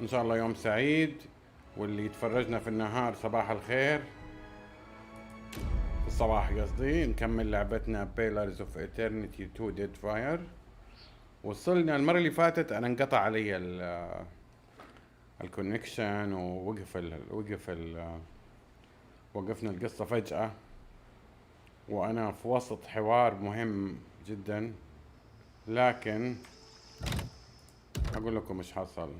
ان شاء الله يوم سعيد، واللي يتفرجنا في النهار صباح الخير، في الصباح قصدي. نكمل لعبتنا Pillars of Eternity 2 Deadfire. وصلنا المرة اللي فاتت انا انقطع علي الكونكشن، وقفنا القصة فجأة، وانا في وسط حوار مهم جدا، لكن اقول لكم مش حصل.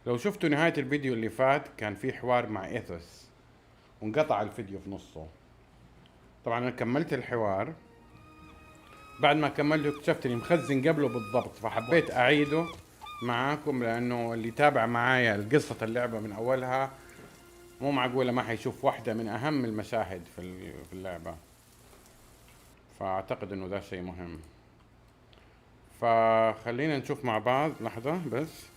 لو شفتوا نهاية الفيديو اللي فات كان في حوار مع إيثوس وانقطع الفيديو في نصه. طبعا انا كملت الحوار، بعد ما كملته اكتشفت اني مخزن قبله بالضبط، فحبيت اعيده معاكم، لانه اللي تابع معايا قصة اللعبة من اولها مو معقولة ما حيشوف واحدة من اهم المشاهد في اللعبة، فاعتقد انه ده شيء مهم. فخلينا نشوف مع بعض لحظة بس.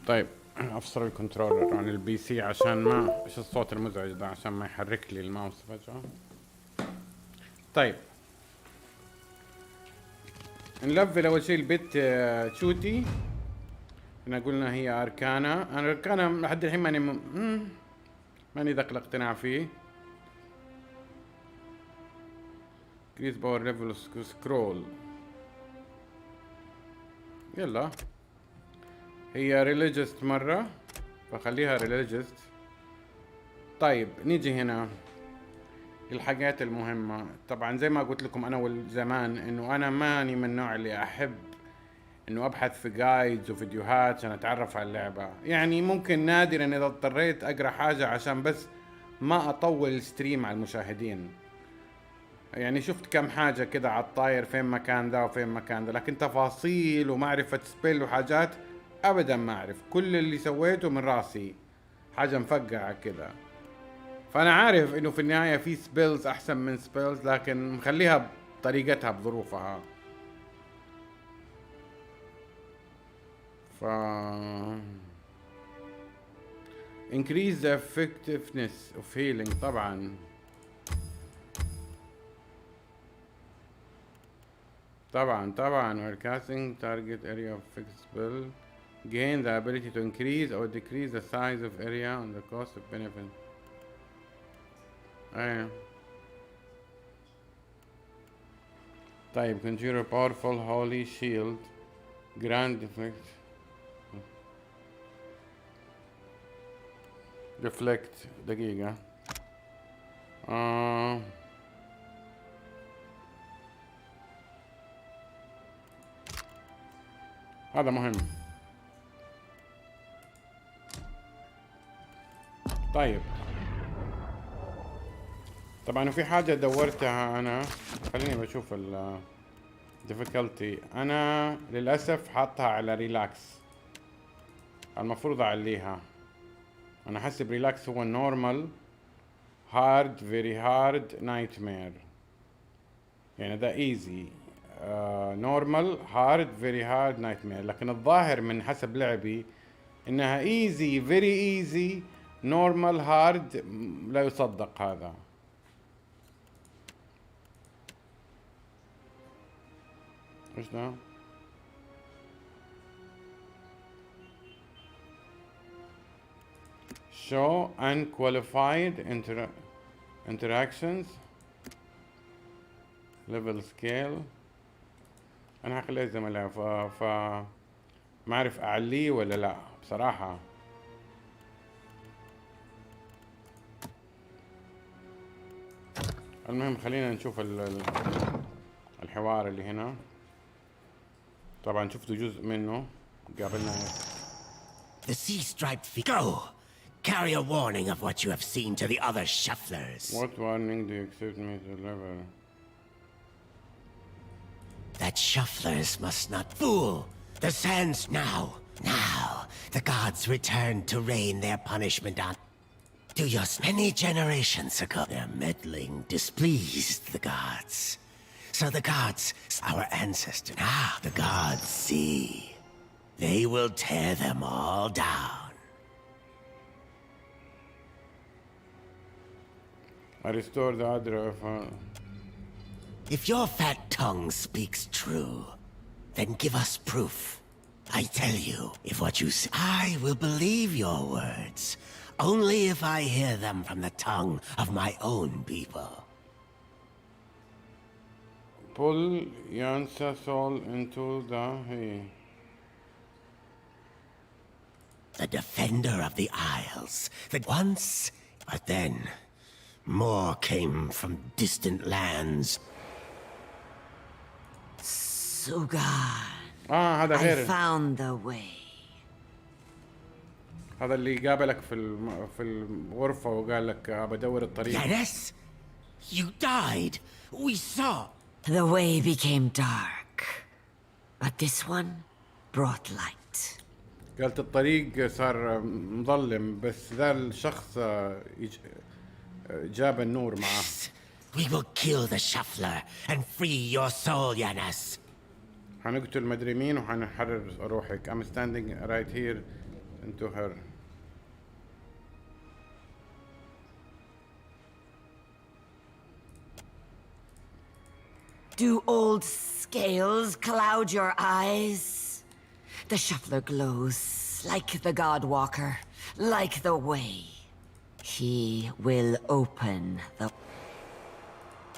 طيب افصل الكنترولر عن البي سي عشان ما ايش الصوت المزعج ده، عشان ما يحرك لي الماوس فجأة. طيب نلفل اول شيء البيت تشوتي. احنا قلنا هي اركانا، انا اركانا لحد الحين ماني ذاك الاقتناع فيه. كريس باور ليفل سكرول، يلا هي ريليجست مرة فخليها ريليجست. طيب نيجي هنا الحاجات المهمة. طبعا زي ما قلت لكم انا والزمان انه انا ماني من النوع اللي احب انه ابحث في جايدز وفيديوهات عشان اتعرف على اللعبة. يعني ممكن نادرا اذا اضطريت اقرا حاجة عشان بس ما اطول الستريم على المشاهدين. يعني شفت كم حاجة كده على الطاير، فين مكان ذا وفين مكان ذا، لكن تفاصيل ومعرفة سبيل وحاجات ابدا ما اعرف. كل اللي سويته من راسي حاجة مفقعة كده. فانا عارف انه في النهاية في سبيلز احسن من سبيلز، لكن مخليها بطريقتها بظروفها. ف increase the effectiveness of healing. طبعا we're casting target area of fixed spell, gain the ability to increase or decrease the size of area on the cost of benefit. طيب conjure a powerful holy shield, grant deflect دقيقة. هذا مهم. طيب طبعا في حاجة دورتها انا، خليني بشوف ال difficulty. انا للأسف حاطها على ريلاكس، المفروض اعليها. انا حسب ريلاكس هو نورمال، هارد، فيري هارد، نايتمير. يعني ده ايزي، نورمال، هارد، فيري هارد، نايتمير. لكن الظاهر من حسب لعبي انها ايزي، فيري ايزي، نورمال، هارد. لا يصدق هذا. ايش ده؟ show unqualified interactions level scale. انا هخليه زي ما لا ما اعرف اعليه ولا لا بصراحة. المهم خلينا نشوف الحوار اللي هنا. طبعا شفتوا جزء منه قابلنا. The sea-striped go. Carry a warning of what you have seen to the other shufflers. What warning do you expect me to deliver? That shufflers must not fool the sands now. Now, the gods return to rain their punishment on Duyos many generations ago. Their meddling displeased the gods. So the gods, our ancestors, now the gods see. They will tear them all down. I restore the Adra. If your fat tongue speaks true, then give us proof. I tell you, if what you say, I will believe your words, only if I hear them from the tongue of my own people. Pull Yansa soul into the The defender of the Isles, that once, but then, more came from distant lands. Sugar. هذا I غير found the way. هذا اللي قابلك في الغرفة وقال لك بدور الطريق. Yanis, you died. We saw. The way became dark, but this one brought light. قالت الطريق صار مظلم بس ذا الشخص جاب النور معاه. We will kill the shuffler and free your soul, Yanis. حنقتل مدري مين وحنحرر روحك. I'm standing right here into her. Do old scales cloud your eyes? The shuffler glows like the God Walker, like the way. He will open the...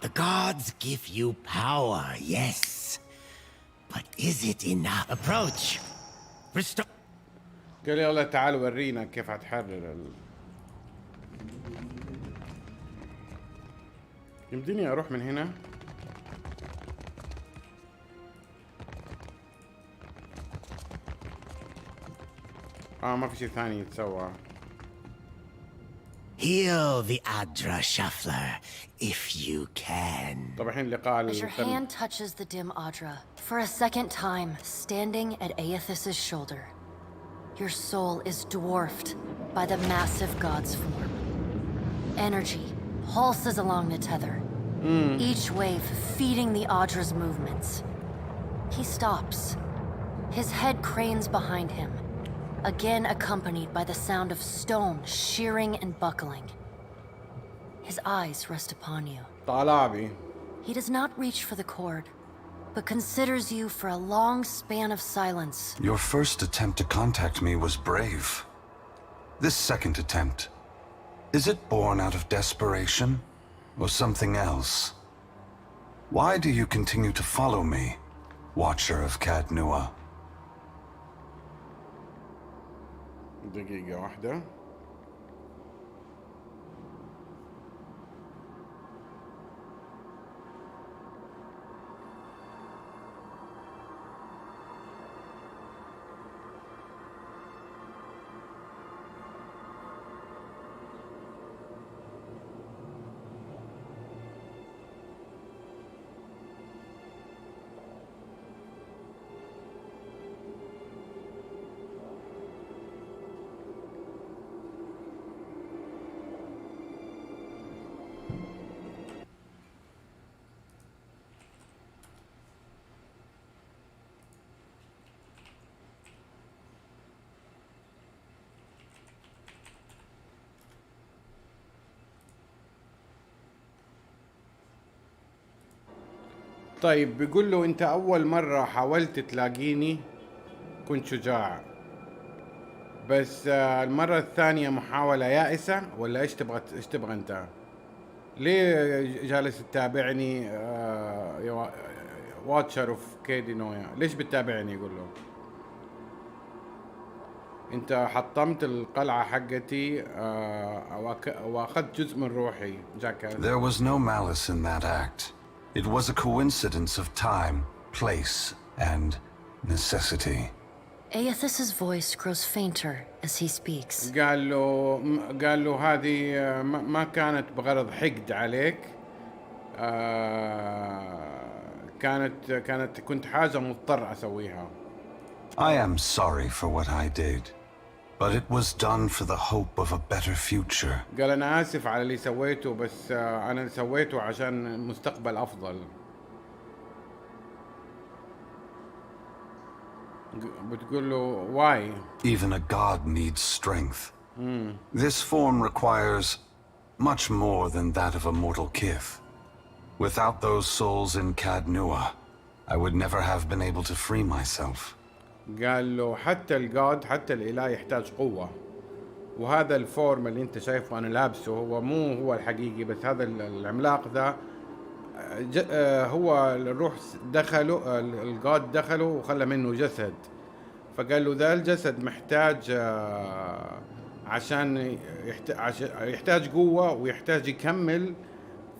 The gods give you power, yes. But is it enough? Approach. Restore. قال لي يلا تعال ورينا كيف هتحرر يمديني اروح من هنا. ما في شيء ثاني يتسوى. Heal the Adra shuffler, if you can. طب الحين لقاء As your hand touches the dim Adra, for a second time, standing at Aethys' shoulder, your soul is dwarfed by the massive god's form. Energy pulses along the tether, each wave feeding the Adra's movements. He stops. His head cranes behind him, again accompanied by the sound of stone shearing and buckling. His eyes rest upon you. طالعبي. He does not reach for the cord, but considers you for a long span of silence. Your first attempt to contact me was brave. This second attempt, is it born out of desperation or something else? Why do you continue to follow me, Watcher of Cadnua? دقيقة واحدة. طيب بيقول له انت اول مرة حاولت تلاقيني كنت شجاع بس المرة الثانية محاولة يائسة ولا ايش تبغى انت؟ ليه جالس تتابعني واتشر اوف كيدينويا؟ ليش بتتابعني؟ يقول له انت حطمت القلعة حقتي واخذت جزء من روحي جاكا. There was no malice in that act. It was a coincidence of time, place, and necessity. Aethys's voice grows fainter as he speaks. قال له هذه ما كانت بغرض حقد عليك. كنت حاجة مضطر أسويها. I am sorry for what I did, but it was done for the hope of a better future. قال أنا آسف على اللي سويته، بس أنا سويته عشان مستقبل أفضل. بتقول له why? Even a god needs strength. This form requires much more than that of a mortal kith. Without those souls in Cadnua, I would never have been able to free myself. قال له حتى الجاد، حتى الإله يحتاج قوة، وهذا الفورم اللي انت شايفه انا لابسه هو مو هو الحقيقي، بس هذا العملاق ذا هو الروح دخله، الجاد دخله وخلى منه جسد. فقال له ذا الجسد محتاج عشان يحتاج قوة ويحتاج يكمل،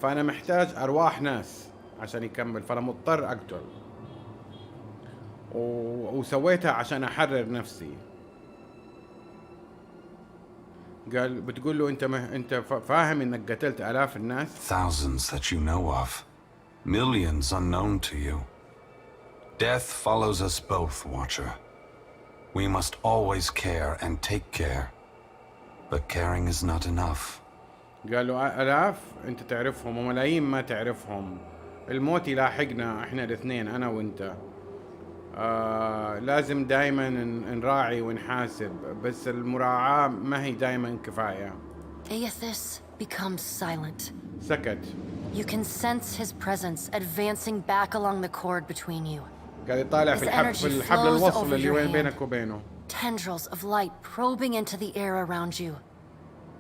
فأنا محتاج أرواح ناس عشان يكمل، فأنا مضطر أقتل، وسويتها عشان أحرر نفسي. قال بتقول له أنت فاهم إنك قتلت آلاف الناس؟ Thousands that you know of, millions unknown to you. Death follows us both, Watcher. We must always care and take care, but caring is not enough. قال له آلاف أنت تعرفهم وملايين ما تعرفهم. الموت يلاحقنا إحنا الاثنين، أنا وأنت. لازم دايما نراعي ونحاسب، بس المراعاة ما هي دايما كفاية. Aethys becomes silent. سكت. You can sense his presence advancing back along the cord between you. قال يطالع في الحبل الوصل اللي وين بينك وبينه. Tendrils of light probing into the air around you.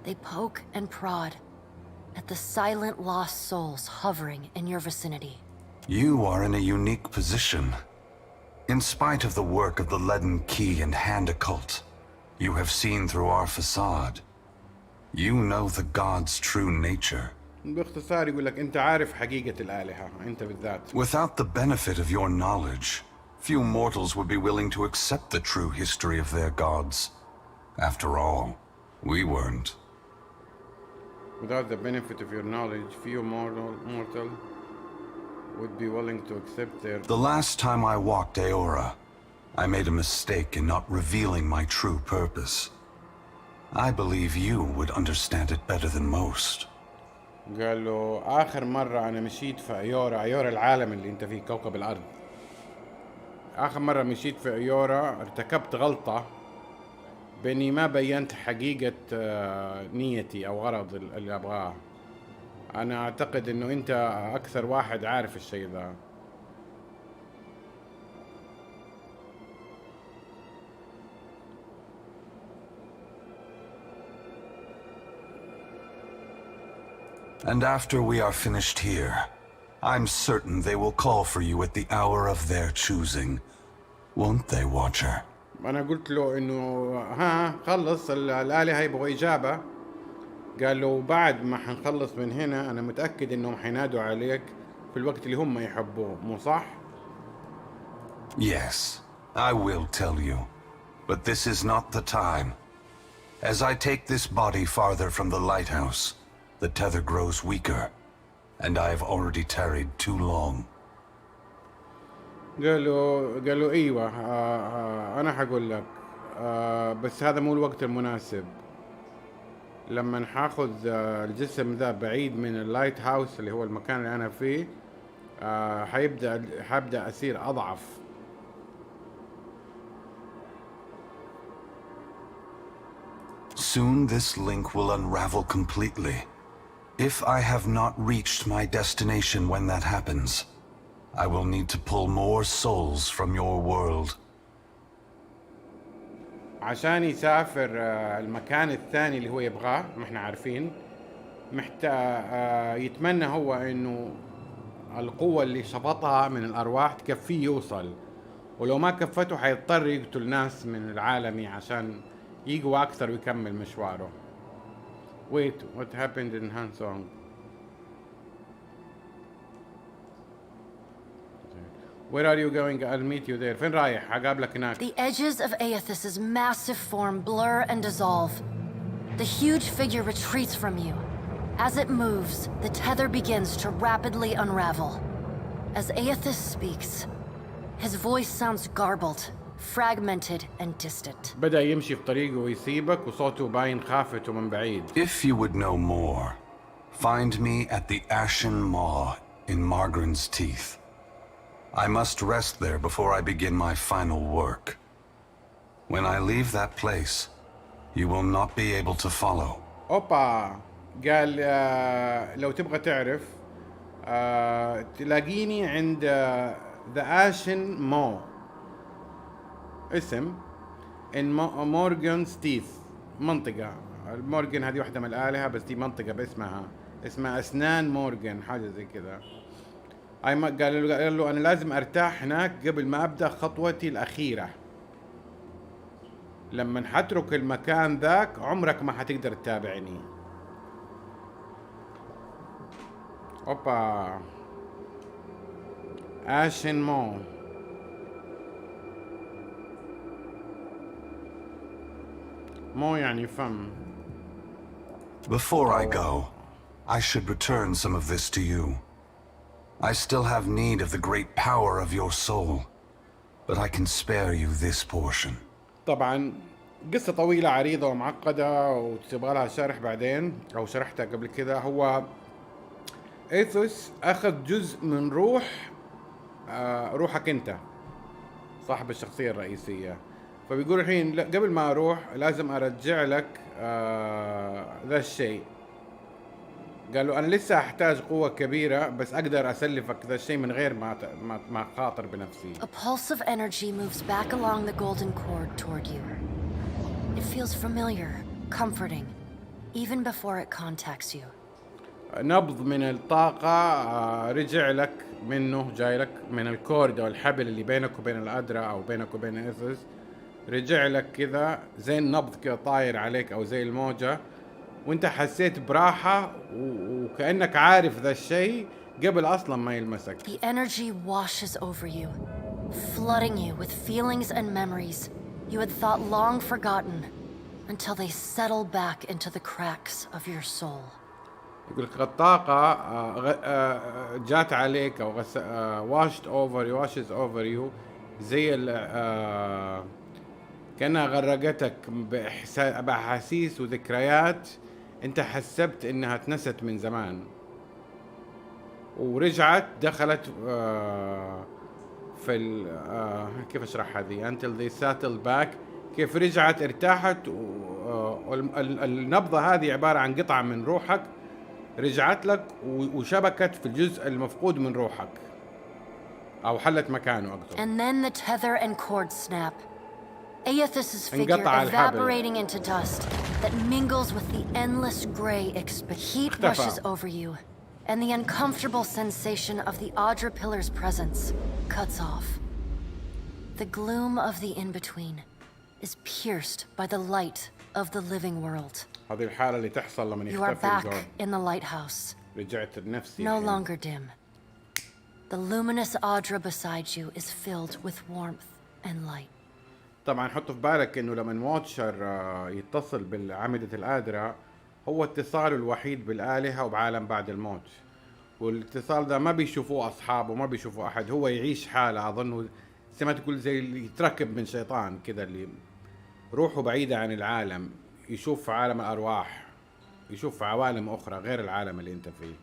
They poke and prod at the silent lost souls hovering in your vicinity. You are in a unique position. In spite of the work of the Leaden Key and Hand Occult, you have seen through our facade. You know the God's true nature. باختصار يقول لك أنت عارف حقيقة الآلهة، أنت بالذات. Without the benefit of your knowledge, few mortals would be willing to accept the true history of their gods. After all, we weren't. Without the benefit of your knowledge, few mortal would be willing to accept their... The last time I walked Aora, I made a mistake in not revealing my true purpose. I believe you would understand it better than most. قال له آخر مرة أنا مشيت في أيورا العالم اللي أنت فيه، كوكب الأرض. آخر مرة مشيت في أيورا ارتكبت غلطة بإني ما بينت حقيقة نيتي أو غرض اللي أبغاه. أنا أعتقد إنه أنت أكثر واحد عارف الشيء ذا. And after we are finished here, I'm certain they will call for you at the hour of their choosing. Won't they, Watcher? أنا قلت له إنه خلص الآلهة يبغوا إجابة. قال له بعد ما حنخلص من هنا أنا متأكد إنهم حينادوا عليك في الوقت اللي هم يحبوه، مو صح؟ Yes, I will tell you. But this is not the time. As I take this body farther from the lighthouse, the tether grows weaker, and I have already tarried too long. قال له ايوه انا حقول لك بس هذا مو الوقت المناسب. لما حاخذ الجسم ذا بعيد من اللايت هاوس اللي هو المكان اللي انا فيه حبدأ اصير اضعف. Soon this link will unravel completely. If I have not reached my destination when that happens, I will need to pull more souls from your world. عشان يسافر المكان الثاني اللي هو يبغاه، ما احنا عارفين، يتمنى هو انه القوة اللي شفطها من الارواح تكفيه يوصل، ولو ما كفته حيضطر يقتل ناس من العالمي عشان يقوى اكثر ويكمل مشواره. Wait, what happened in Hansong? Where are you going? I'll meet you there. فين رايح؟ هقابلك هناك. The edges of Aethys's massive form blur and dissolve. The huge figure retreats from you. As it moves, the tether begins to rapidly unravel. As Aethys speaks, his voice sounds garbled, fragmented and distant. بدأ يمشي في طريقه ويسيبك وصوته باين خافته من بعيد. If you would know more, find me at the Ashen Maw in Margaren's Teeth. I must rest there before I begin my final work. When I leave that place, you will not be able to follow. اوبا قال لو تبغى تعرف تلاقيني عند The Ashen Maw اسم in Morgan's Teeth منطقة. مورغان هذه واحدة من الآلهة بس دي منطقة باسمها اسمها أسنان مورغان حاجة زي كذا. قال له أنا لازم أرتاح هناك قبل ما أبدأ خطوتي الأخيرة. لما حترك المكان ذاك عمرك ما حتقدر تتابعني. اوبا آشن مو مو يعني فم. Before I go, I should return some of this to you. I still have need of the great power of your soul, but I can spare you this portion. طبعا قصة طويلة عريضة ومعقدة وتبغى لها شرح بعدين او شرحتها قبل كده. هو ايثوس اخذ جزء من روحك انت صاحب الشخصية الرئيسية، فبيقول الحين قبل ما اروح لازم ارجع لك ذا الشيء. قالوا انا لسه احتاج قوة كبيرة بس اقدر اسلفك ذا الشيء من غير ما خاطر بنفسي. A pulse of energy moves back along the golden cord toward you. It feels familiar, comforting, even before it contacts you. نبض من الطاقة رجع لك منه، جاي لك من الكورد او الحبل اللي بينك وبين الأدرة او بينك وبين ايثوس. رجع لك كذا زي النبض كذا طاير عليك او زي الموجة، وانت حسيت براحة وكأنك عارف ذا الشيء قبل اصلا ما يلمسك. The energy washes over you, flooding you with feelings and memories you had thought long forgotten until they settle back into the cracks of your soul. يقول لك الطاقة جات عليك او washes over you زي كأنها غرقتك بأحاسيس وذكريات انت حسبت انها اتنست من زمان، ورجعت دخلت في كيف اشرح هذه until they settled back، كيف رجعت ارتاحت. النبضة هذه عبارة عن قطعة من روحك رجعت لك وشبكت في الجزء المفقود من روحك او حلت مكانه اقصد. And then the tether and cord snap. Aethys's figure evaporating into dust that mingles with the endless gray heat rushes over you, and the uncomfortable sensation of the Audra pillar's presence cuts off. The gloom of the in-between is pierced by the light of the living world. هذه الحالة اللي تحصل لما You are يختفي back in the lighthouse, رجعت لنفسي. no longer dim. The luminous Audra beside you is filled with warmth and light. طبعا حطوا في بالك انه لما واتشر يتصل بالعمدة الآدرة هو اتصاله الوحيد بالآلهة وبعالم بعد الموت، والاتصال ده ما بيشوفوه أصحابه ما بيشوفوه أحد، هو يعيش حالة أظنه زي ما تقول زي اللي يتركب من شيطان كذا اللي روحه بعيدة عن العالم، يشوف في عالم الأرواح، يشوف في عوالم أخرى غير العالم اللي أنت فيه.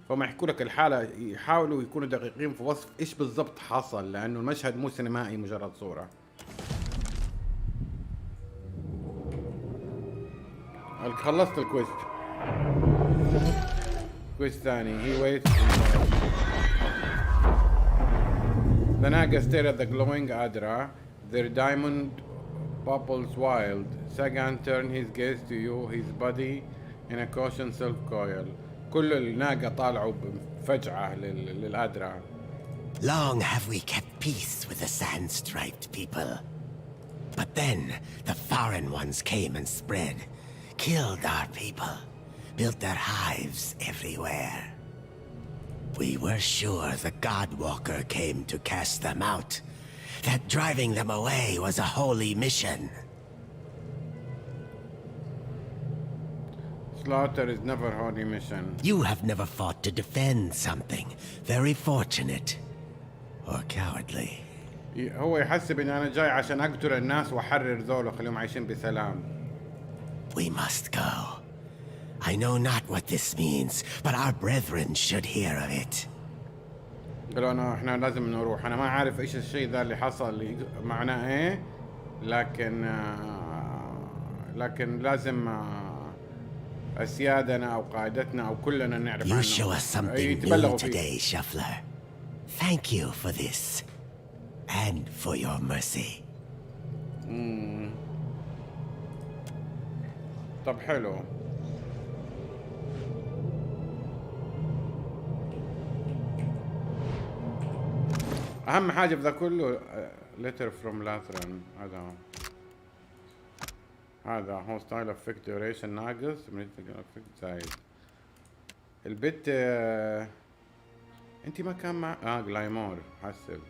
فما يحكوا لك الحالة يحاولوا يكونوا دقيقين في وصف إيش بالضبط حصل، لأنه المشهد مو سينمائي مجرد صورة. خلصت الكويست. كويست ثاني. He waits. The Naga stare at the glowing Adra. Their diamond bubbles wild. Sagan turn his gaze to you, his body in a caution self-coil. كل الناقة طالعوا بفجعة للأدرا. Long have we kept peace with the sand-striped people. But then the foreign ones came and spread, killed our people, built their hives everywhere. We were sure the Godwalker came to cast them out. That driving them away was a holy mission. Slaughter is never holy mission. You have never fought to defend something. Very fortunate. Or cowardly. هو يحسب ان انا جاي عشان اقتل الناس واحرر ذول وخليهم عايشين بسلام. We must go. I know not what this means, but our brethren should hear of it. قالوا انا احنا لازم نروح. انا ما عارف ايش الشيء ذا اللي حصل معناه ايه، لكن لازم اسيادنا او قائدتنا او كلنا نعرف عنه. You show us something new today, Shuffler. Thank you for this. And for your mercy. طب حلو. اهم حاجه في ذا كله letter from Lathran. هذا hostile effect duration ناقص effect زايد. البت انتي ما كان مع جلايمور حسب.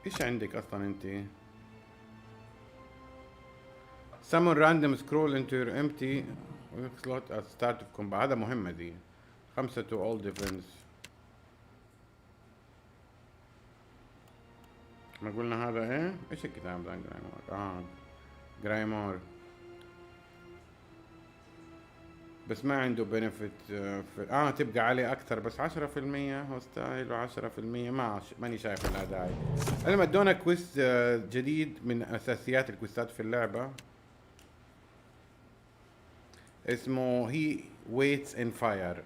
ايش عندك اصلا انتي؟ summon random scroll into your empty slot at start of combat. هذا مهمة دي. 5 to all defense. ما قلنا هذا ايه؟ ايش الكتاب ده جرايمور؟ جرايمور. بس ما عنده بنفيت تبقى عليه اكثر بس 10% هوستايل و10% ماني شايف لها داعي. لما ادونا كويست جديد من اساسيات الكويستات في اللعبة اسمه he waits in fire.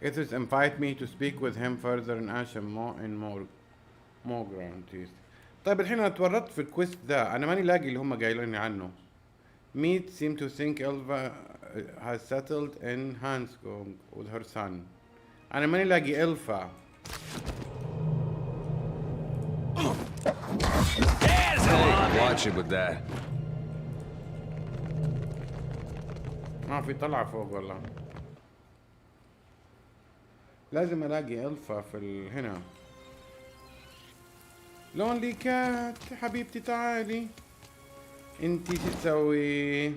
Ethos invite me to speak with him further in more guarantees. طيب الحين انا اتورطت في الكويست ذا، انا ماني لاقي اللي هم قايلين عنه. Meet seem to think Elva has settled in Hanskog with her son. أنا ماني لاقي إلفا. Watch it with that. ما في طلعة فوق والله. لازم ألاقي إلفا في هنا. لونلي كات حبيبتي تعالي. انتي شو تسوي؟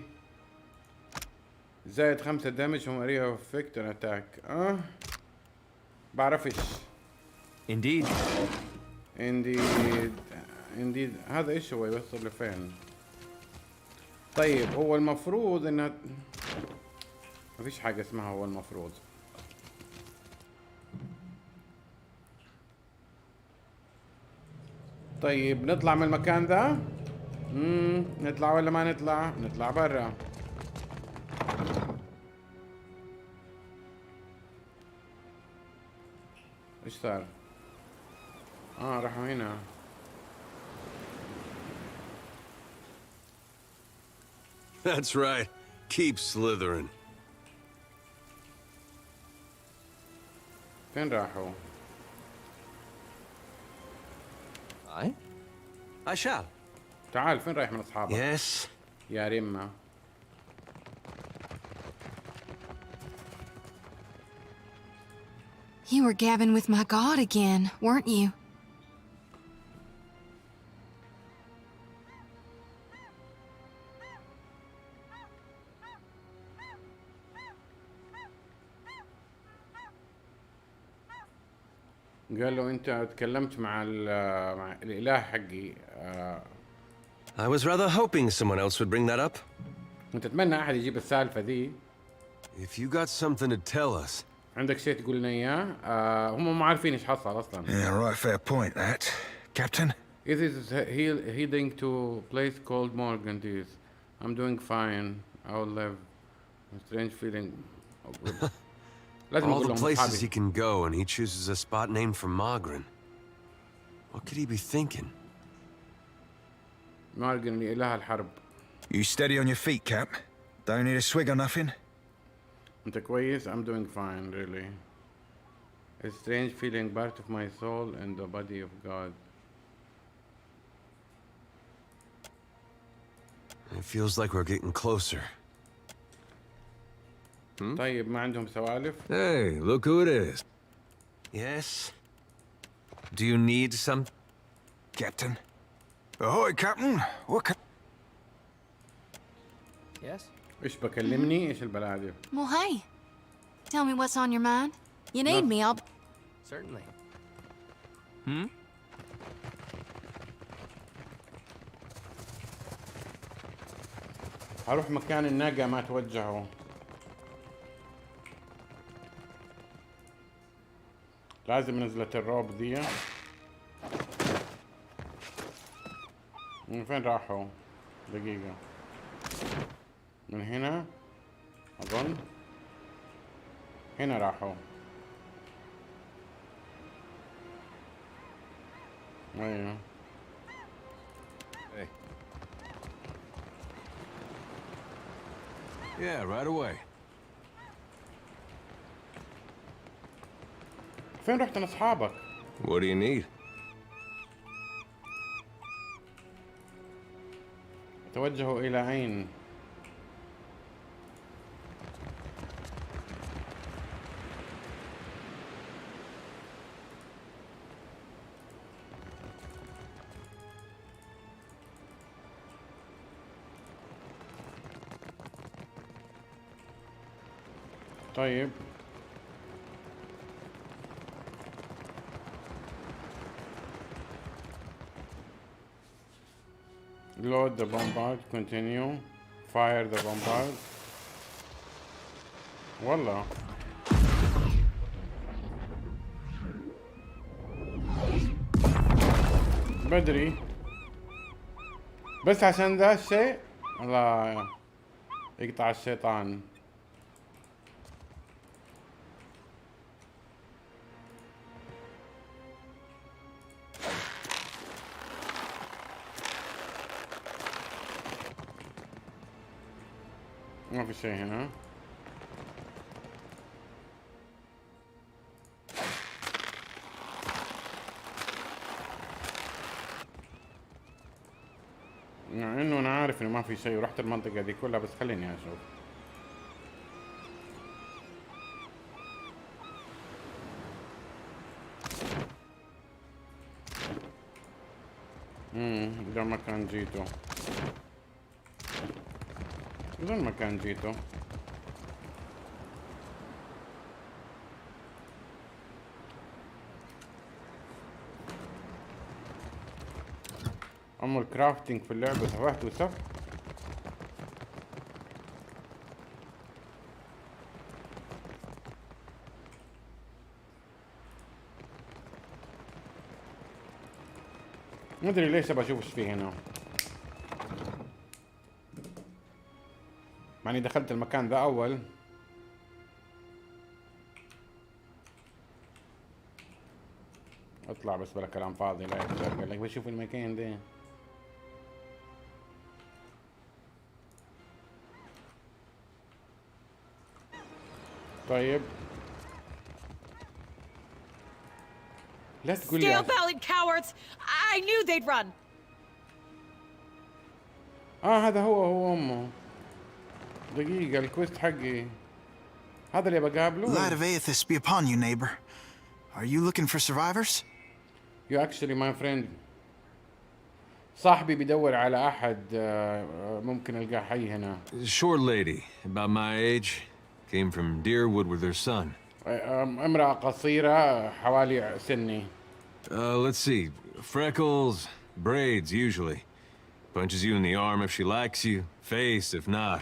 زائد 5 دامج هم اريا افكت ان اتاك. بعرفش. Indeed. Indeed. هذا ايش هو يوصل لفين؟ طيب هو المفروض انها ما فيش حاجة اسمها هو المفروض. طيب نطلع من المكان ذا؟ نطلع ولا ما نطلع؟ نطلع برا. ايش صار؟ راحوا هنا. That's right. Keep slithering. فين راحوا؟ I shall. تعال فين رايح من اصحابك؟ Yes. يا رمة. You were gabbing with my god again, weren't you? قال له انت تكلمت مع الاله حقي. I was rather hoping someone else would bring that up. انت تتمنى احد يجيب السالفه ذي. If you got something to tell us. عندك شيء تقول لنا اياه؟ هم ما عارفين ايش حصل اصلا. Yeah, right, fair point that, Captain. It is heading to a place called Morgantes. I'm doing fine. I will live. A strange feeling. All the places he can go, and he chooses a spot named for Margaret. What could he be thinking? Margaret إله الحرب. You steady on your feet, Cap? Don't need a swig or nothing? أنت كويس? I'm doing fine, really. A strange feeling, part of my soul and the body of God. It feels like we're getting closer. طيب ما عندهم سوالف. Hey, look who it is. Yes? Do you need some... Captain. Ahoy, Captain. What can... Yes? ايش بكلمني؟ ايش البلادي؟ Well, hey. Tell me what's on your mind. You need me, I'll... Certainly. اروح مكان الناقة ما توجهوا. لازم نزلت الروب ذي. من فين راحوا؟ دقيقة. من هنا أظن. هنا راحوا. أيوه. Hey. Yeah, right away. فين رحت أصحابك؟ What do you need? توجهوا إلى أين؟ طيب load the bombard, continue, fire the bombard. والله بدري بس عشان ذا الشيء. الله يقطع الشيطان. ما في شيء هنا. مع انه انا عارف انه ما في شيء ورحت المنطقة دي كلها، بس خليني اشوف. ده مكان جيته. ده المكان جيته. أما الكرافتنج في اللعبة سفحت وسف. ما ادري ليش ابى اشوف ايش فيه هنا، مع اني دخلت المكان ذا اول. اطلع بس بلا كلام فاضي. لا قال لك بشوف المكان ده. طيب لا تقول لي Scale-bellied cowards! I knew they'd run! هذا هو امه. دقيقة الكويست حقي هذا اللي بقابله. Light of Aethys be upon you, neighbor. Are you looking for survivors? You actually my friend. صاحبي بيدور على أحد ممكن ألقاه حي هنا. Short lady, about my age, came from Deerwood with her son. امرأة قصيرة حوالي سني. Let's see, freckles, braids usually. Punches you in the arm if she likes you, face if not.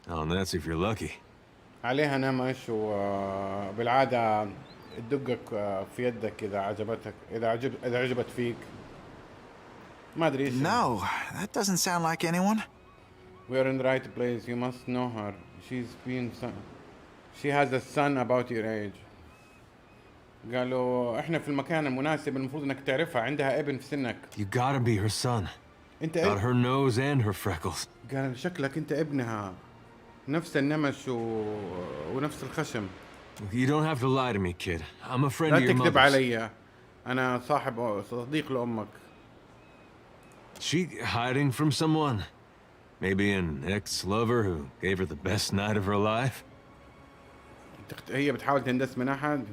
Oh, and that's if you're lucky. عليها نمش وبالعادة تدقك في يدك إذا عجبتك، إذا عجبت فيك. ما أدري إيش. No, that doesn't sound like anyone. We are in the right place. You must know her. She has a son about your age. قالوا إحنا في المكان المناسب، المفروض إنك تعرفها، عندها ابن في سنك. You gotta be her son. أنت Got her nose and her freckles. قال شكلك أنت ابنها، نفس النمش ونفس الخشم. You don't have to lie to me, kid. I'm a friend لا of your تكذب mother's. علي. أنا صديق لأمك. She hiding from someone? Maybe an ex-lover who gave her the best night of her life? هي بتحاول تندس من أحد.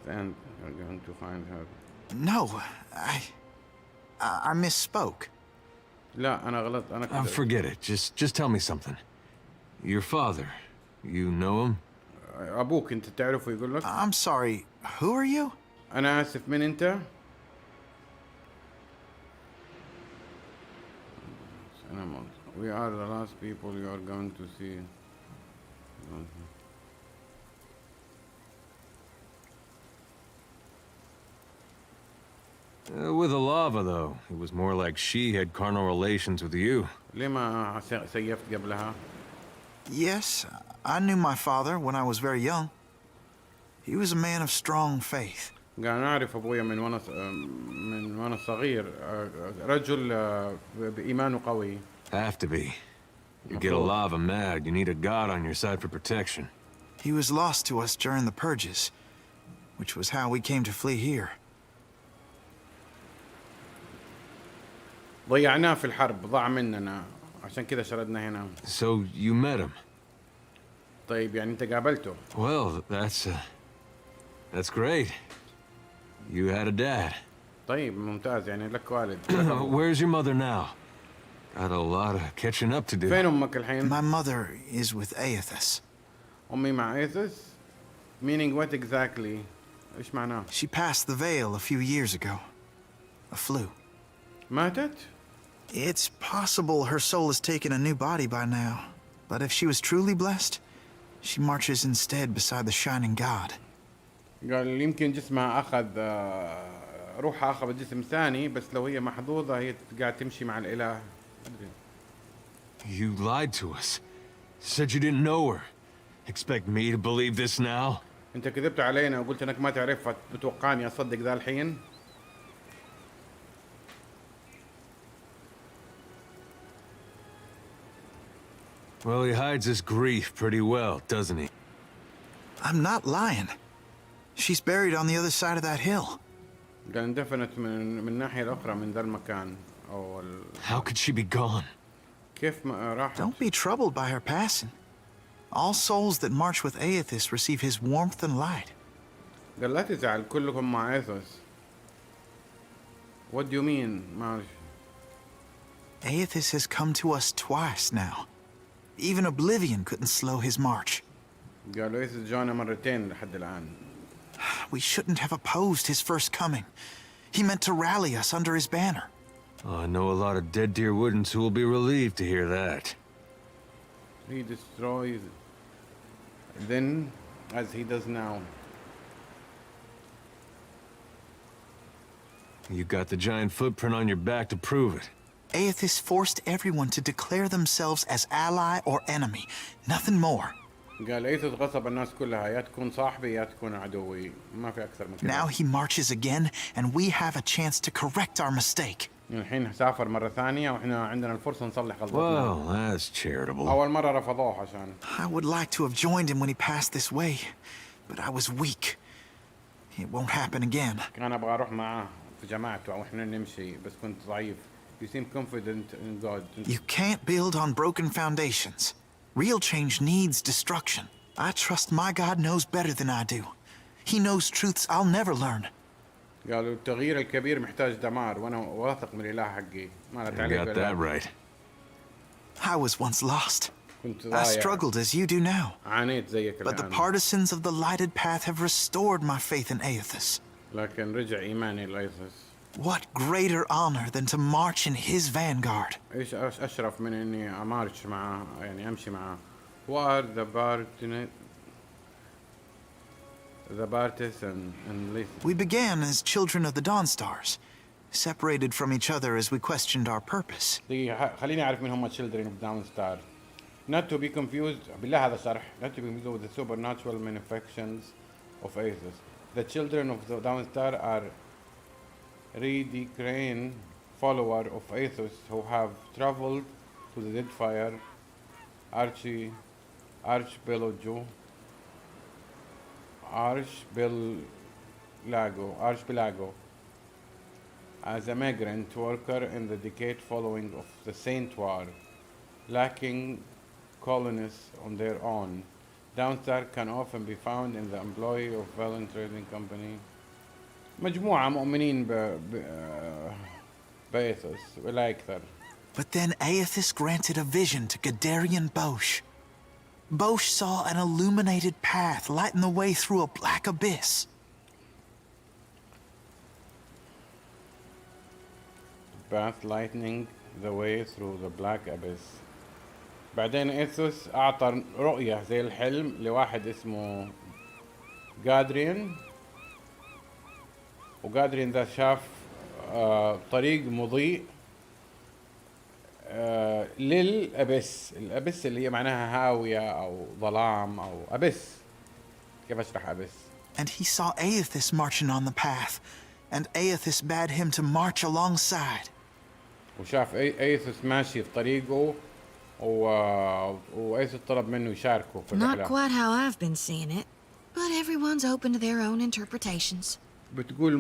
And you're going to find her. No, I misspoke. لا أنا غلط أنا كده. Forget it. Just tell me something. Your father, you know him? أبوك أنت تعرفه يقول لك. I'm sorry, who are you? أنا آسف من أنت؟ We are the last people you are going to see. With Alava, though, it was more like she had carnal relations with you. ليه ما سيفت قبلها؟ Yes, I knew my father when I was very young. He was a man of strong faith. قاعد أعرف أبويا من وأنا صغير رجل بإيمانه قوي. Have to be. You get Alava mad, you need a god on your side for protection. He was lost to us during the purges, which was how we came to flee here. ضيعناه في الحرب ضاع مننا عشان كذا شردنا هنا. So you met him? طيب يعني أنت قابلته. Well, that's great. You had a dad. طيب ممتاز يعني لك والد. Where's your mother now? Got a lot of catching up to do. فين أمك الحين؟ My mother is with Aethys. أمي مع إيثس؟ Meaning what exactly? إيش معناه؟ She passed the veil a few years ago. A flu. ماتت؟ It's possible her soul has taken a new body by now. But if she was truly blessed, she marches instead beside the shining god. قال يمكن جسمها أخذ روحها أخذ جسم ثاني بس لو هي محظوظة هي قاعد تمشي مع الإله. You lied to us. Said you didn't know her. Expect me to believe this now? أنت كذبت علينا وقلت إنك ما تعرفها بتوقعني أصدق ذا الحين؟ Well, he hides his grief pretty well, doesn't he? I'm not lying. She's buried on the other side of that hill. قال اندفنت من الناحية الأخرى من ذا المكان أو How could she be gone? كيف ما راحت؟ Don't be troubled by her passing. All souls that march with Aethys receive his warmth and light. قال لا تزعل كلكم مع إيثوس. What do you mean؟ ما Aethys has come to us twice now. Even Oblivion couldn't slow his march. قالوا إيثوس جانا مرتين لحد الآن. We shouldn't have opposed his first coming. He meant to rally us under his banner. Oh, I know a lot of dead deer woodens who will be relieved to hear that. He destroys then as he does now. You got the giant footprint on your back to prove it. Aethys forced everyone to declare themselves as ally or enemy. Nothing more. قال إيثوس غصب الناس كلها يا تكون صاحبي يا تكون عدوي ما في أكثر من كده. Now he marches again and we have a chance to correct our mistake. الحين سافر مرة ثانية وإحنا عندنا الفرصة نصلح غلطتنا. Well, that's charitable. أول مرة رفضوه عشان. I would like to have joined him when he passed this way, but I was weak. It won't happen again. كان أبغى أروح معاه في جماعته أو إحنا نمشي بس كنت ضعيف. You seem confident in God. You can't build on broken foundations. Real change needs destruction. I trust my God knows better than I do. He knows truths I'll never learn. قالوا التغيير الكبير محتاج دمار وأنا واثق من الإله حقي. ما You got that right. I was once lost. كنت I ضايع. struggled as you do now. عانيت زيك But the الآن. partisans of the lighted path have restored my faith in Aethys. لكن رجع إيماني لإيثوس. What greater honor than to march in his vanguard? إيش أشرف من إني أمارش معاه يعني أمشي معاه. Who are the Bartis and Lith? We began as children of the Dawnstars, separated from each other as we questioned our purpose. خليني أعرف من هم children of Downstar. Not to be confused بالله هذا شرح. Not to be confused with the supernatural manifestations of Aethys. The children of the Downstar are Reedy Crane, follower of Aethys, who have traveled to the Deadfire, Archipelago, as a migrant worker in the decade following of the Saint War, lacking colonists on their own. Downstar can often be found in the employ of Valen Trading Company. مجموعة مؤمنين بأيثوس ولا أكثر. But then Aethys granted a vision to Gadarian Bosch. Bosch saw an illuminated path lighting the way through a black abyss. Path lightning the way through the black abyss. بعدين ايثوس اعطى رؤية زي الحلم لواحد اسمه جادرين، وجادرين ده شاف طريق مضيء للأبس. الأبس اللي هي معناها هاوية أو ظلام أو أبس. كيف أشرح أبس؟ And he saw Aethys marching on the path, and Aethys bade him to march alongside. وشاف ايثوس ماشي في طريقه وايثوس طلب منه يشاركه في الرحلة. Not quite how I've been seeing it, but everyone's open to their own interpretations. بتقول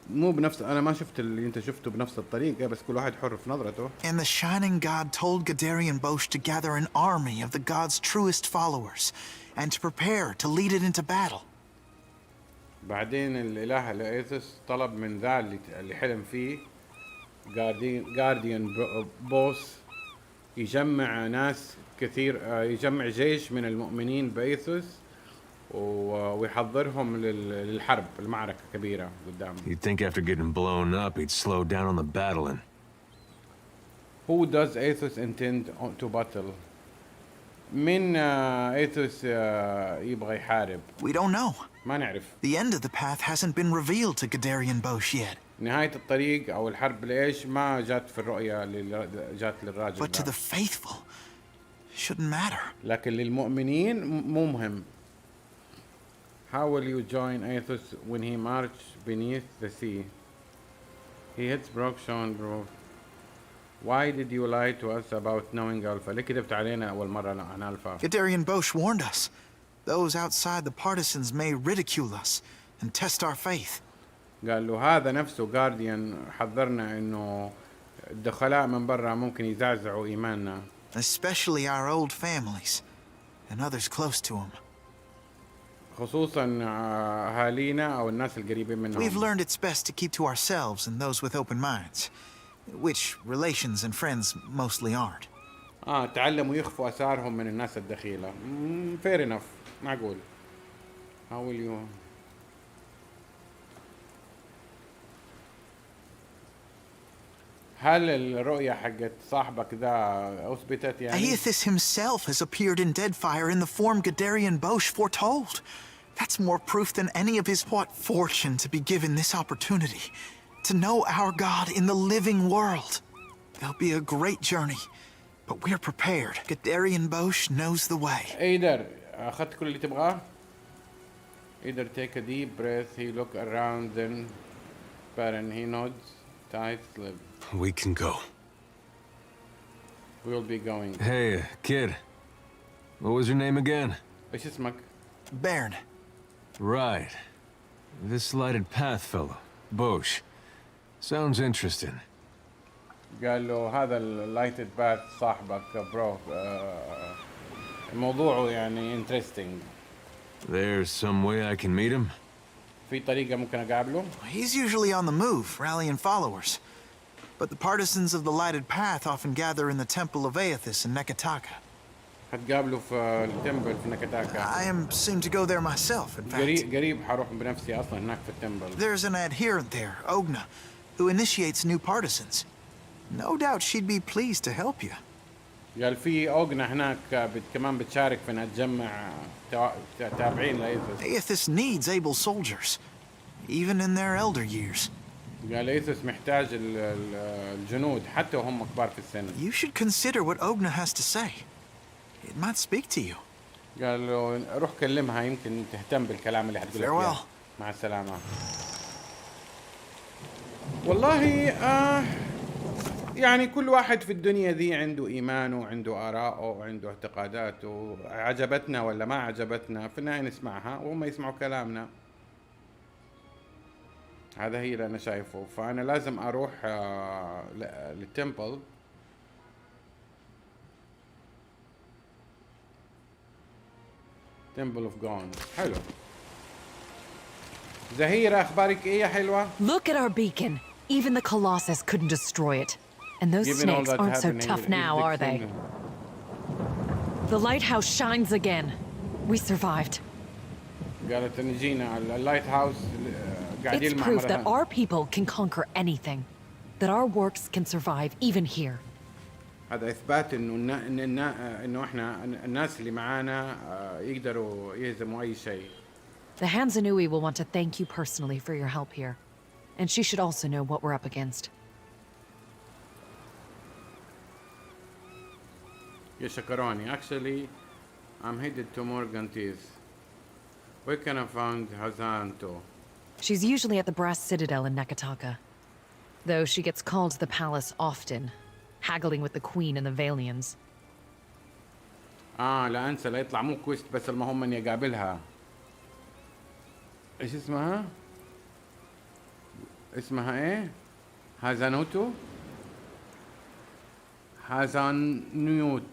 مو بنفس، انا ما شفت اللي انت شفته بنفس الطريقة، بس كل واحد حر في نظرته. And the shining god told Gadarian Bosch to gather an army of the god's truest followers and to prepare to lead it into battle. بعدين الاله لايثوس طلب من ذا اللي حلم فيه جارديان بوس يجمع ناس كثير، يجمع جيش من المؤمنين بأيثوس ويحضرهم للحرب، المعركة كبيرة قدام. You'd think after getting blown up, he'd slow down on the battling. Who does Aethos intend to battle? من ايثوس يبغى يحارب؟ We don't know. ما نعرف. The end of the path hasn't been revealed to Gadarian Bosch yet. نهاية الطريق أو الحرب ليش ما جات في الرؤية اللي جات للراجل. But to the faithful, shouldn't matter. لكن للمؤمنين مو مهم. How will you join Aethos when he march beneath the sea? He hits Brock Sean bro. Why did you lie to us about knowing Alpha? ليه كذبت علينا أول مرة عن ألفا؟ Gadarian Bosch warned us. Those outside the partisans may ridicule us and test our faith. قال له هذا نفسه جارديان حذرنا إنه الدخلاء من برا ممكن يزعزعوا إيماننا. Especially our old families and others close to them. خصوصا أهالينا أو الناس القريبين منهم. We've learned it's best to keep to ourselves and those with open minds, which relations and friends mostly aren't. تعلموا يخفوا أسرارهم من الناس الدخيلة. Fair enough. معقول. How will you? هل الرؤية حقت صاحبك ذا أثبتت يعني؟ Aethys himself has appeared in Deadfire in the form Gadarian Bosch foretold. That's more proof than any of his what fortune to be given this opportunity. To know our God in the living world. There'll be a great journey, but we're prepared. Gadarian Bosch knows the way. ايدر أخذت كل اللي تبغاه؟ ايدر take a deep breath, he look around, then Baron, he nods, tight slip. We can go. We'll be going. Hey, kid. What was your name again? إيش اسمك؟ Baron. Right. This lighted path fellow, Bosch. Sounds interesting. قال له هذا اللايتد باث صاحبك برو موضوعه يعني interesting. There's some way I can meet him? في طريقة ممكن أقابله؟ He's usually on the move, rallying followers. But the partisans of the lighted path often gather in the temple of Aethys in Nekataka. حتقابله في التمبل في نكتاكا. I am soon to go there myself, in fact. قريب حروح بنفسي أصلا هناك في التمبل. There's an adherent there, Ogna, who initiates new partisans. No doubt she'd be pleased to help you. قال في أوغنا هناك كمان بتشارك في إنها تجمع تابعين لإيثوس. Aethys needs able soldiers, even in their elder years. قال إيثوس محتاج الجنود حتى وهم كبار في السن. You should consider what Ogna has to say. It might speak to you. قال له روح كلمها يمكن تهتم بالكلام اللي حتقول لك إياه. مع السلامة. والله يعني كل واحد في الدنيا ذي عنده إيمانه وعنده آراءه وعنده اعتقاداته، عجبتنا ولا ما عجبتنا في النهاية نسمعها وهم يسمعوا كلامنا. هذا هي اللي أنا شايفه، فأنا لازم أروح للتمبل. Temple of Gone. حلو. زهيرة أخبارك إيه يا حلوة؟ Look at our beacon. Even the Colossus couldn't destroy it. And those Given all snakes that aren't so happening, tough is now, the are they? kingdom- The lighthouse shines again. We survived. قالت إن جينا اللايت هاوس قاعد It's يلمع proof مرة that ثانية. our people can conquer anything. That our works can survive even here. هذا إثبات إنه إحنا الناس اللي معانا يقدروا يهزموا أي شيء. The Hanzanui will want to thank you personally for your help here. And she should also know what we're up against. يا شكروني. Actually, I'm headed to Morgantes. Where can I find Hazanto? She's usually at the Brass Citadel in Nekataka. Though she gets called to the palace often, haggling with the Queen and the Valians. لا انسى لا يطلع مو كويست بس المهم اني اقابلها. ايش اسمها؟ اسمها ايه؟ هازانوتو؟ هازانيوت.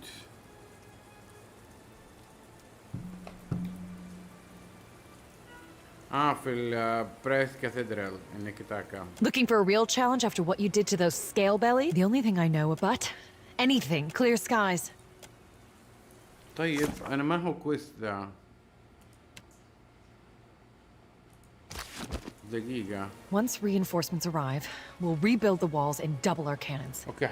في البريس كاثيدرال النكتاكا. Looking for a real challenge after what you did to those scale belly? The only thing I know about anything, clear skies. طيب انا ما هو كويست ذا. دقيقة. Once reinforcements arrive, we'll rebuild the walls and double our cannons. اوكي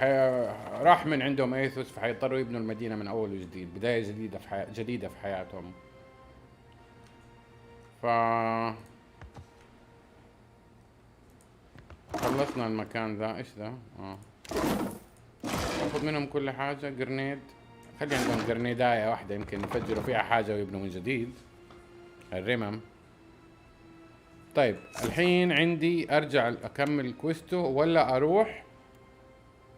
راح من عندهم ايثوس فحيضطروا يبنوا المدينة من اول وجديد، بداية جديدة في حياتهم. ف خلصنا المكان ذا. ايش ذا؟ ناخذ منهم كل حاجة. جرنيد، خلي عندهم جرنيداية واحدة يمكن يفجروا فيها حاجة ويبنوا من جديد. الرمم. طيب الحين عندي ارجع اكمل كويستو ولا اروح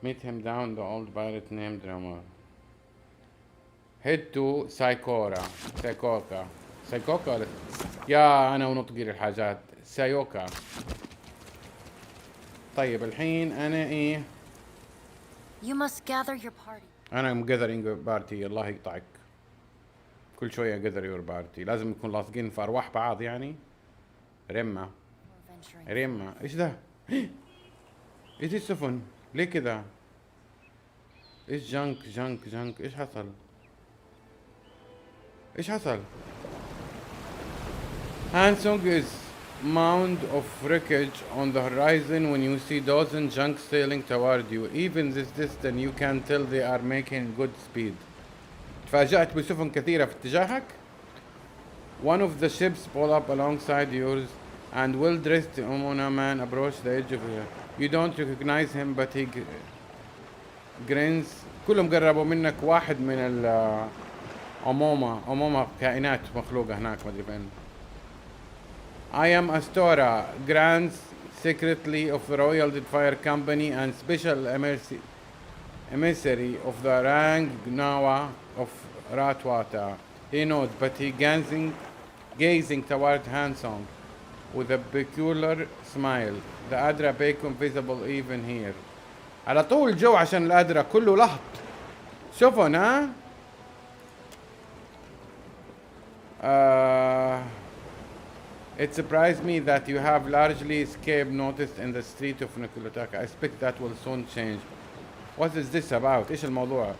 meet him down the old pirate named Ramar. head to سايكوكا ولا يا انا ونطقي الحاجات. سايوكا. طيب الحين انا ايه؟ You must gather your party. انا gathering party. الله يقطعك. كل شوية gather your party. لازم نكون لاصقين في ارواح بعض يعني. رمة. ايش ذا؟ ايش دي السفن؟ ليه كذا؟ ايش جنك ايش حصل؟ Hansung is mound of wreckage on the horizon. When you see dozen junk sailing toward you, even this distance you can tell they are making good speed. تفاجأت بسفن كثيرة في اتجاهك. One of the ships pull up alongside yours, and well-dressed Omona man approach the edge of it. You don't recognize him, but he grins. كلهم قربوا منك. واحد من أمومة كائنات مخلوقة هناك ما أدري فين. I am Astora, Grand Secretary of the Royal Deadfire Company and Special Emissary of the Rang Gnawa of Ratwata. He nods, but he gazing toward Hansong with a peculiar smile. The Adra bacon visible even here. على طول جو عشان الأدرى كله لهط. سفن It surprised me that you have largely escaped notice in the street of Nikolotaka. I expect that will soon change. What is this about? إيش الموضوع?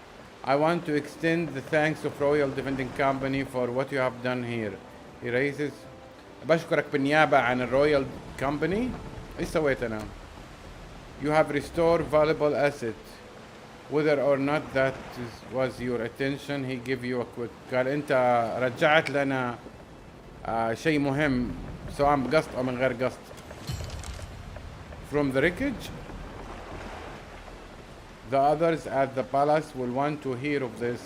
I want to extend the thanks of Royal Defending Company for what you have done here. He raises. بشكرك بالنيابة عن الرويال كومباني. ايش سويت انا؟ You have restored valuable asset. Whether or not that was your attention, he give you a quick. قال انت رجعت لنا شيء مهم سواء بقصد او من غير قصد. From the wreckage, the others at the palace will want to hear of this.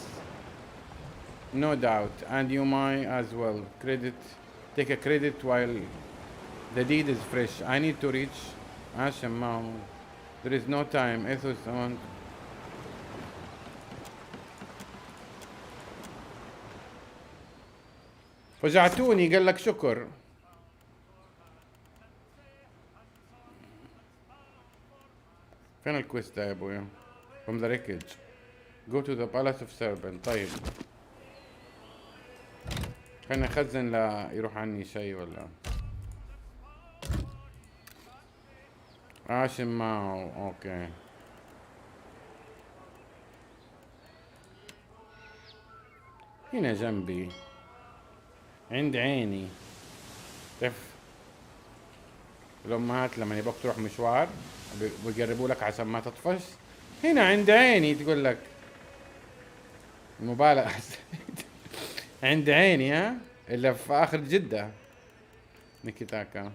No doubt, and you might as well take a credit while the deed is fresh. I need to reach Asham Mount. There is no time. Ethos on. فجعتوني قال لك شكر. فين الكويست يا ابويا؟ From the wreckage. Go to the Palace of Serpent. طيب. خلينا نخزن لا يروح عني شيء ولا عاشم معه. اوكي هنا جنبي عند عيني. تعرف الامهات لما يبغوك تروح مشوار بيقربوا لك عشان ما تطفش. هنا عند عيني تقول لك المبالغة. عند عيني ها الا في اخر جدة نيكيتاكا.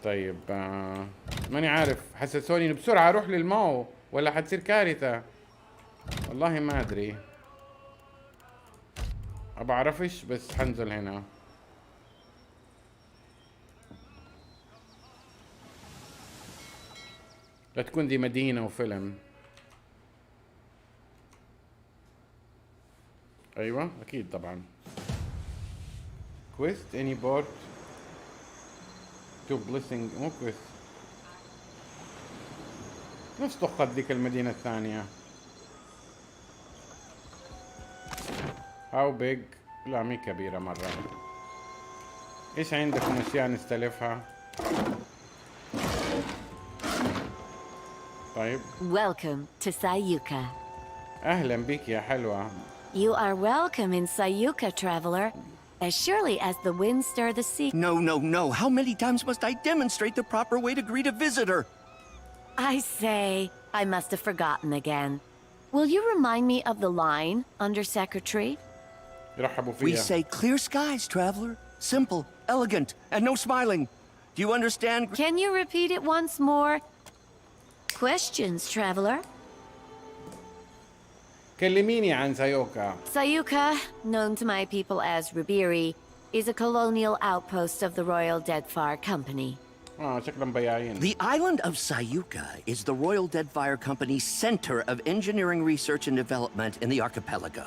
طيب ماني عارف، حسسوني انه بسرعة اروح للماو ولا حتصير كارثة. والله ما ادري، بعرفش بس حنزل هنا. لا تكون دي مدينة وفيلم. ايوه اكيد طبعا. كويست اني بورت تو بليسنج. مو كويست، نفس طقة ذيك المدينة الثانية. هاو بيج؟ لا مي كبيرة مرة. ايش عندكم اشياء نستلفها؟ طيب. Welcome to Sayuka. اهلا بك يا حلوة. You are welcome in Sayuka, traveler. As surely as the winds stir the sea. No. How many times must I demonstrate the proper way to greet a visitor? I say, I must have forgotten again. Will you remind me of the line, Undersecretary? يرحبوا We فيها. say clear skies, traveler. Simple, elegant, and no smiling. Do you understand? Can you repeat it once more? Questions, traveler? كلميني عن سايوكا. Sayuka, known to my people as Ribiri, is a colonial outpost of the Royal Deadfire Company. شكلهم بياعين. The island of Sayuka is the Royal Deadfire Company's center of engineering research and development in the archipelago.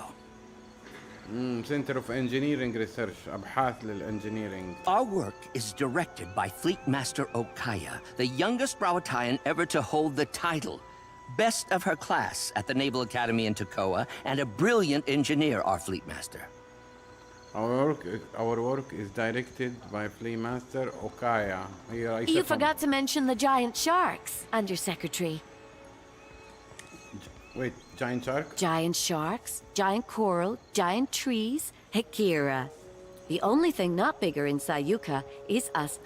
Center of Engineering Research. أبحاث للإنجينيرينج. Our work is directed by Fleet Master Okaya, the youngest Rawatayan ever to hold the title. Best of her class at the Naval Academy in Tokoa, and a brilliant engineer, our Fleet Master. Our work is directed by Fleet Master Okaya. You forgot to mention the giant sharks, Undersecretary. Wait, giant shark? Giant sharks, giant coral, giant trees, Hekira. The only thing not bigger in Sayuka is us